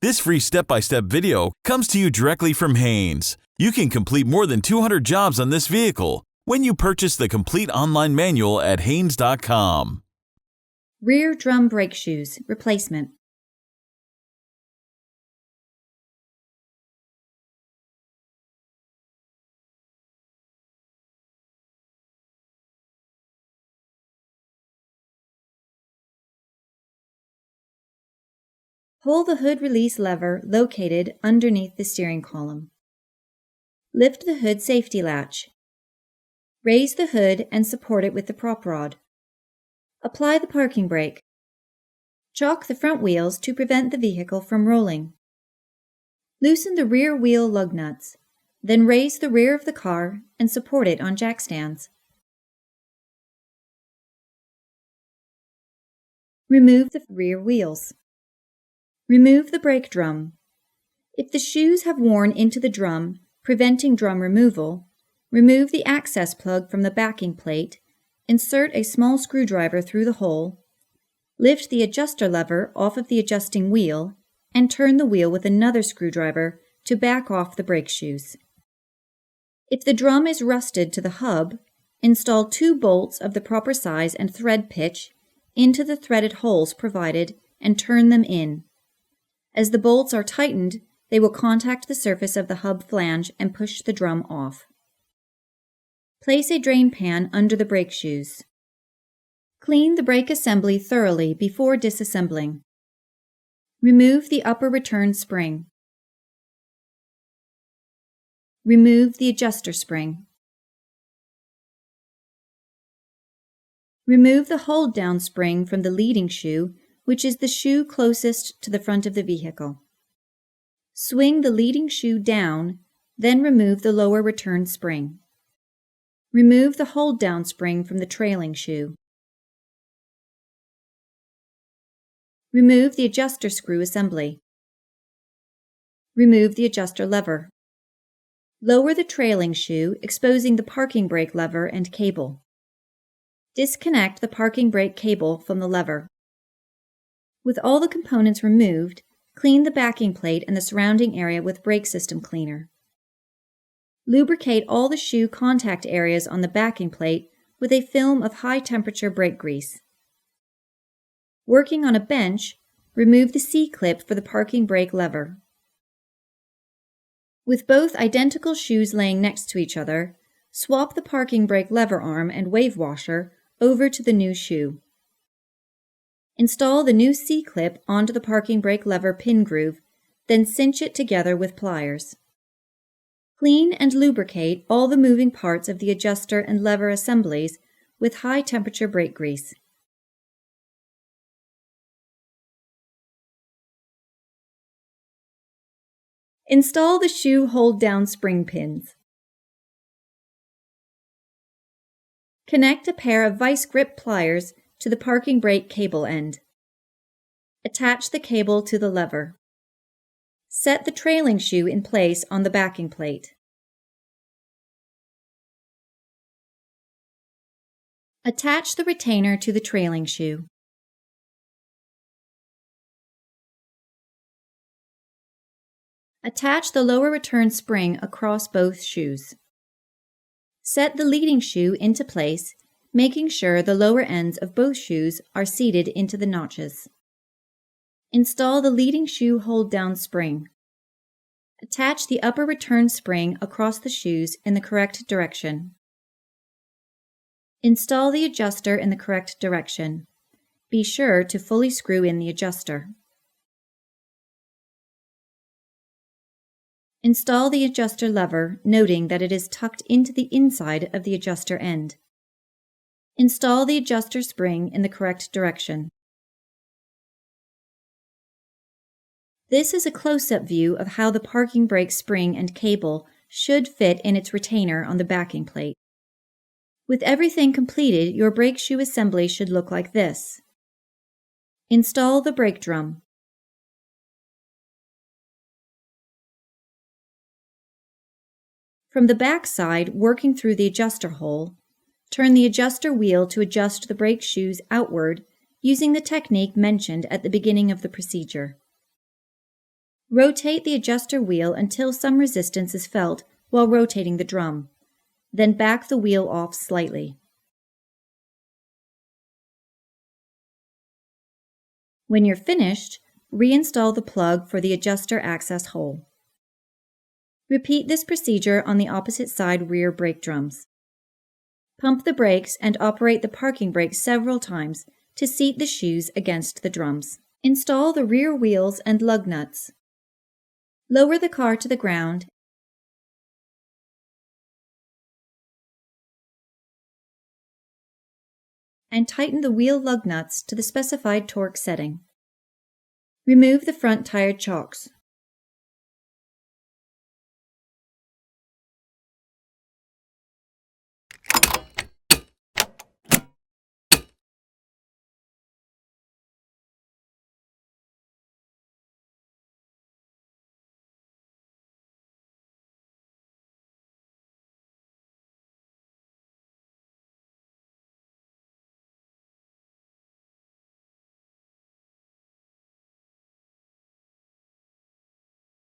This free step-by-step video comes to you directly from Haynes. You can complete more than 200 jobs on this vehicle when you purchase the complete online manual at Haynes.com. Rear drum brake shoes, replacement. Pull the hood release lever located underneath the steering column. Lift the hood safety latch. Raise the hood and support it with the prop rod. Apply the parking brake. Chock the front wheels to prevent the vehicle from rolling. Loosen the rear wheel lug nuts, then raise the rear of the car and support it on jack stands. Remove the rear wheels. Remove the brake drum. If the shoes have worn into the drum, preventing drum removal, remove the access plug from the backing plate, insert a small screwdriver through the hole, lift the adjuster lever off of the adjusting wheel, and turn the wheel with another screwdriver to back off the brake shoes. If the drum is rusted to the hub, install 2 bolts of the proper size and thread pitch into the threaded holes provided and turn them in. As the bolts are tightened, they will contact the surface of the hub flange and push the drum off. Place a drain pan under the brake shoes. Clean the brake assembly thoroughly before disassembling. Remove the upper return spring. Remove the adjuster spring. Remove the hold-down spring from the leading shoe, which is the shoe closest to the front of the vehicle. Swing the leading shoe down, then remove the lower return spring. Remove the hold-down spring from the trailing shoe. Remove the adjuster screw assembly. Remove the adjuster lever. Lower the trailing shoe, exposing the parking brake lever and cable. Disconnect the parking brake cable from the lever. With all the components removed, clean the backing plate and the surrounding area with brake system cleaner. Lubricate all the shoe contact areas on the backing plate with a film of high-temperature brake grease. Working on a bench, remove the C-clip for the parking brake lever. With both identical shoes laying next to each other, swap the parking brake lever arm and wave washer over to the new shoe. Install the new C-clip onto the parking brake lever pin groove, then cinch it together with pliers. Clean and lubricate all the moving parts of the adjuster and lever assemblies with high-temperature brake grease. Install the shoe hold-down spring pins. Connect a pair of vice grip pliers to the parking brake cable end. Attach the cable to the lever. Set the trailing shoe in place on the backing plate. Attach the retainer to the trailing shoe. Attach the lower return spring across both shoes. Set the leading shoe into place, making sure the lower ends of both shoes are seated into the notches. Install the leading shoe hold-down spring. Attach the upper return spring across the shoes in the correct direction. Install the adjuster in the correct direction. Be sure to fully screw in the adjuster. Install the adjuster lever, noting that it is tucked into the inside of the adjuster end. Install the adjuster spring in the correct direction. This is a close-up view of how the parking brake spring and cable should fit in its retainer on the backing plate. With everything completed, your brake shoe assembly should look like this. Install the brake drum. From the back side, working through the adjuster hole, turn the adjuster wheel to adjust the brake shoes outward using the technique mentioned at the beginning of the procedure. Rotate the adjuster wheel until some resistance is felt while rotating the drum. Then back the wheel off slightly. When you're finished, reinstall the plug for the adjuster access hole. Repeat this procedure on the opposite side rear brake drums. Pump the brakes and operate the parking brake several times to seat the shoes against the drums. Install the rear wheels and lug nuts. Lower the car to the ground and tighten the wheel lug nuts to the specified torque setting. Remove the front tire chocks.